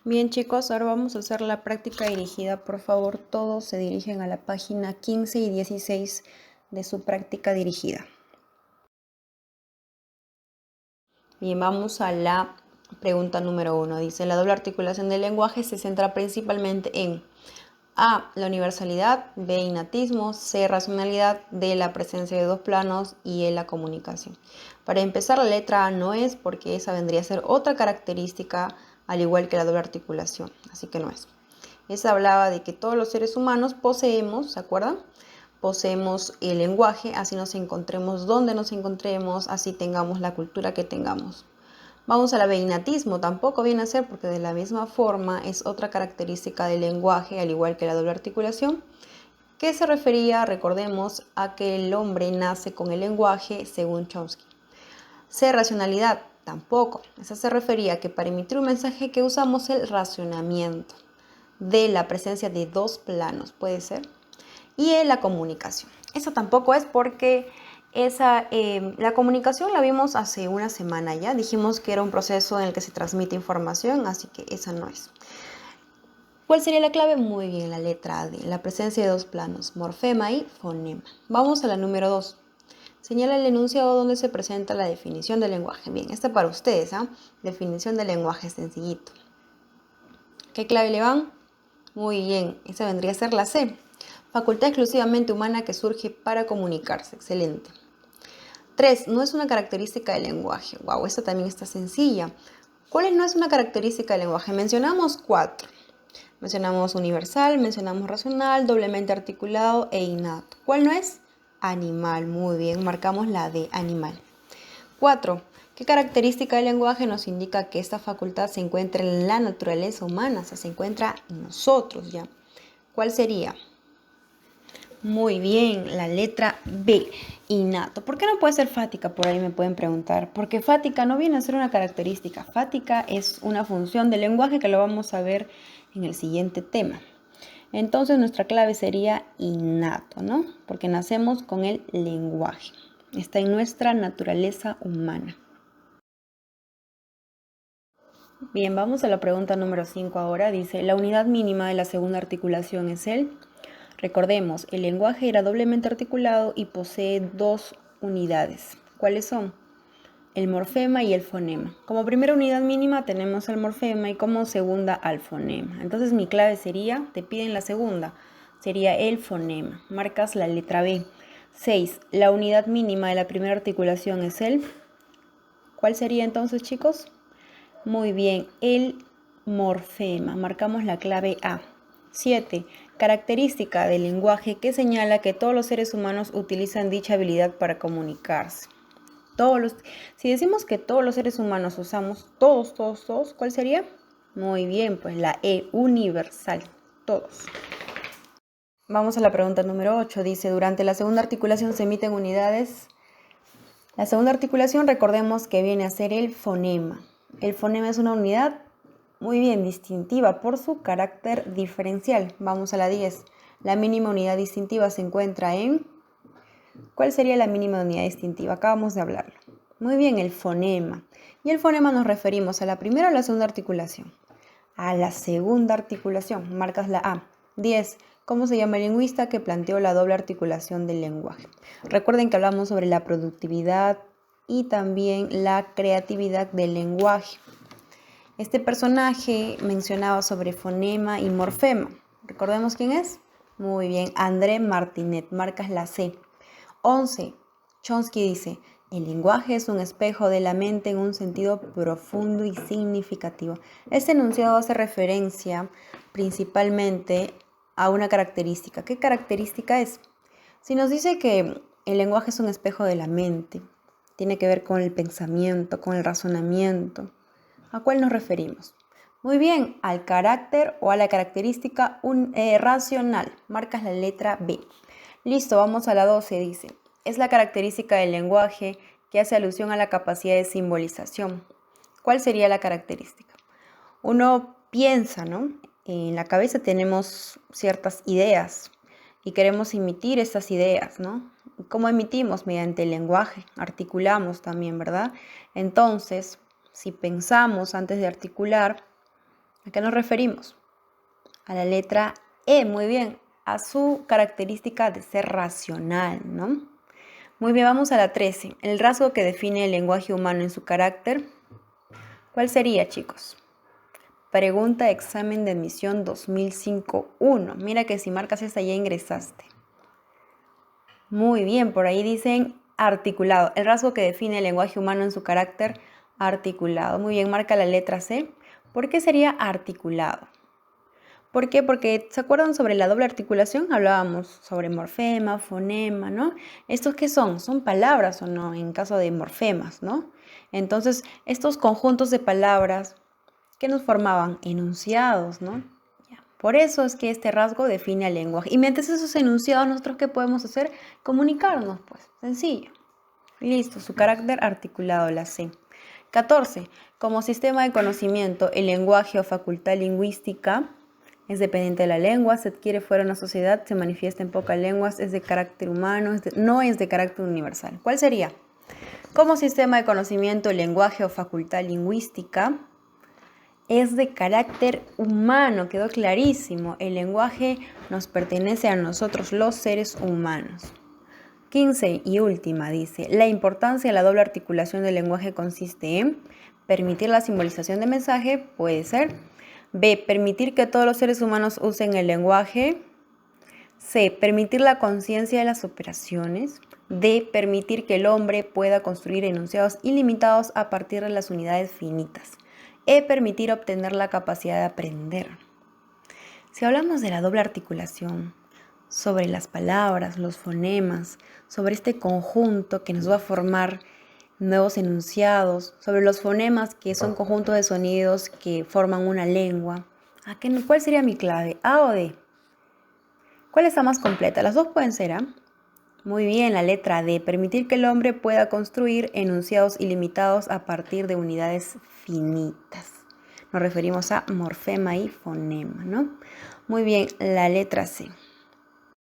Bien chicos, ahora vamos a hacer la práctica dirigida. Por favor, todos se dirigen a la página 15 y 16 de su práctica dirigida. Bien, vamos a la pregunta número 1. Dice, la doble articulación del lenguaje se centra principalmente en A, la universalidad, B, innatismo, C, racionalidad, D, la presencia de dos planos y E, la comunicación. Para empezar, la letra A no es, porque esa vendría a ser otra característica al igual que la doble articulación, así que no es. Esa hablaba de que todos los seres humanos poseemos, ¿se acuerdan? Poseemos el lenguaje, así nos encontremos donde nos encontremos, así tengamos la cultura que tengamos. Vamos a la innatismo, tampoco viene a ser porque de la misma forma es otra característica del lenguaje, al igual que la doble articulación, que se refería, recordemos, a que el hombre nace con el lenguaje según Chomsky. C, racionalidad, tampoco. Esa se refería a que para emitir un mensaje que usamos el racionamiento. D, la presencia de dos planos, puede ser. Y E, la comunicación. Eso tampoco es porque la comunicación la vimos hace una semana ya. Dijimos que era un proceso en el que se transmite información, así que esa no es. ¿Cuál sería la clave? Muy bien, la letra D, la presencia de dos planos, morfema y fonema. Vamos a la número 2. Señala el enunciado donde se presenta la definición del lenguaje. Bien, esta para ustedes, ¿ah? Definición del lenguaje, sencillito. ¿Qué clave le van? Muy bien, esa vendría a ser la C. Facultad exclusivamente humana que surge para comunicarse. Excelente. 3. No es una característica del lenguaje. Wow, esta también está sencilla. ¿Cuál no es una característica del lenguaje? Mencionamos 4. Mencionamos universal, mencionamos racional, doblemente articulado e innato. ¿Cuál no es? Animal. Muy bien, marcamos la de animal. 4. ¿Qué característica del lenguaje nos indica que esta facultad se encuentra en la naturaleza humana? O sea, se encuentra en nosotros ya. ¿Cuál sería? Muy bien, la letra B, innato. ¿Por qué no puede ser fática? Por ahí me pueden preguntar. Porque fática no viene a ser una característica. Fática es una función del lenguaje que lo vamos a ver en el siguiente tema. Entonces nuestra clave sería innato, ¿no? Porque nacemos con el lenguaje. Está en nuestra naturaleza humana. Bien, vamos a la pregunta número 5 ahora. Dice, la unidad mínima de la segunda articulación es el... Recordemos, el lenguaje era doblemente articulado y posee dos unidades. ¿Cuáles son? El morfema y el fonema. Como primera unidad mínima tenemos el morfema y como segunda al fonema. Entonces mi clave sería, te piden la segunda, sería el fonema. Marcas la letra B. 6. La unidad mínima de la primera articulación es el... ¿Cuál sería entonces, chicos? Muy bien, el morfema. Marcamos la clave A. 7. Característica del lenguaje que señala que todos los seres humanos utilizan dicha habilidad para comunicarse. Si decimos que todos los seres humanos usamos todos, ¿cuál sería? Muy bien, pues la E, universal, todos. Vamos a la pregunta número 8. Dice, durante la segunda articulación se emiten unidades. La segunda articulación, recordemos que viene a ser el fonema. El fonema es una unidad muy bien distintiva por su carácter diferencial. Vamos a la 10. La mínima unidad distintiva se encuentra en... ¿Cuál sería la mínima unidad distintiva? Acabamos de hablarlo. Muy bien, el fonema. Y el fonema nos referimos a la primera o la segunda articulación. A la segunda articulación. Marcas la A. 10. ¿Cómo se llama el lingüista que planteó la doble articulación del lenguaje? Recuerden que hablamos sobre la productividad y también la creatividad del lenguaje. Este personaje mencionaba sobre fonema y morfema. ¿Recordemos quién es? Muy bien, André Martinet. Marcas la C. 11. Chomsky dice, el lenguaje es un espejo de la mente en un sentido profundo y significativo. Este enunciado hace referencia principalmente a una característica. ¿Qué característica es? Si nos dice que el lenguaje es un espejo de la mente, tiene que ver con el pensamiento, con el razonamiento, ¿a cuál nos referimos? Muy bien, al carácter o a la característica racional. Marcas la letra B. Listo, vamos a la 12, dice. Es la característica del lenguaje que hace alusión a la capacidad de simbolización. ¿Cuál sería la característica? Uno piensa, ¿no? En la cabeza tenemos ciertas ideas y queremos emitir esas ideas, ¿no? ¿Cómo emitimos? Mediante el lenguaje, articulamos también, ¿verdad? Entonces, si pensamos antes de articular, ¿A qué nos referimos? A la letra E, muy bien, a su característica de ser racional, ¿no? Muy bien, vamos a la 13. El rasgo que define el lenguaje humano en su carácter. ¿Cuál sería, chicos? Pregunta de examen de admisión 2005-1. Mira que si marcas esta ya ingresaste. Muy bien, por ahí dicen articulado. El rasgo que define el lenguaje humano en su carácter, articulado. Muy bien, marca la letra C. ¿Por qué sería articulado? ¿Por qué? Porque, ¿se acuerdan sobre la doble articulación? Hablábamos sobre morfema, fonema, ¿no? ¿Estos qué son? Son palabras o no, en caso de morfemas, ¿no? Entonces, estos conjuntos de palabras, ¿qué nos formaban? Enunciados, ¿no? Por eso es que este rasgo define al lenguaje. Y mientras esos enunciados, nosotros ¿qué podemos hacer? Comunicarnos, pues, sencillo. Listo, su carácter articulado, la C. 14. Como sistema de conocimiento, el lenguaje o facultad lingüística es dependiente de la lengua, se adquiere fuera de una sociedad, se manifiesta en pocas lenguas, es de carácter humano, no es de carácter universal. ¿Cuál sería? Como sistema de conocimiento, el lenguaje o facultad lingüística es de carácter humano, quedó clarísimo. El lenguaje nos pertenece a nosotros, los seres humanos. 15 y última dice, la importancia de la doble articulación del lenguaje consiste en permitir la simbolización de mensaje, puede ser. B, permitir que todos los seres humanos usen el lenguaje. C, permitir la conciencia de las operaciones. D, permitir que el hombre pueda construir enunciados ilimitados a partir de las unidades finitas. E, permitir obtener la capacidad de aprender. Si hablamos de la doble articulación, sobre las palabras, los fonemas, sobre este conjunto que nos va a formar nuevos enunciados, sobre los fonemas que son conjuntos de sonidos que forman una lengua. ¿Cuál sería mi clave? ¿A o D? ¿Cuál está más completa? Las dos pueden ser, ¿ah? Muy bien, la letra D. Permitir que el hombre pueda construir enunciados ilimitados a partir de unidades finitas. Nos referimos a morfema y fonema, ¿no? Muy bien, la letra C.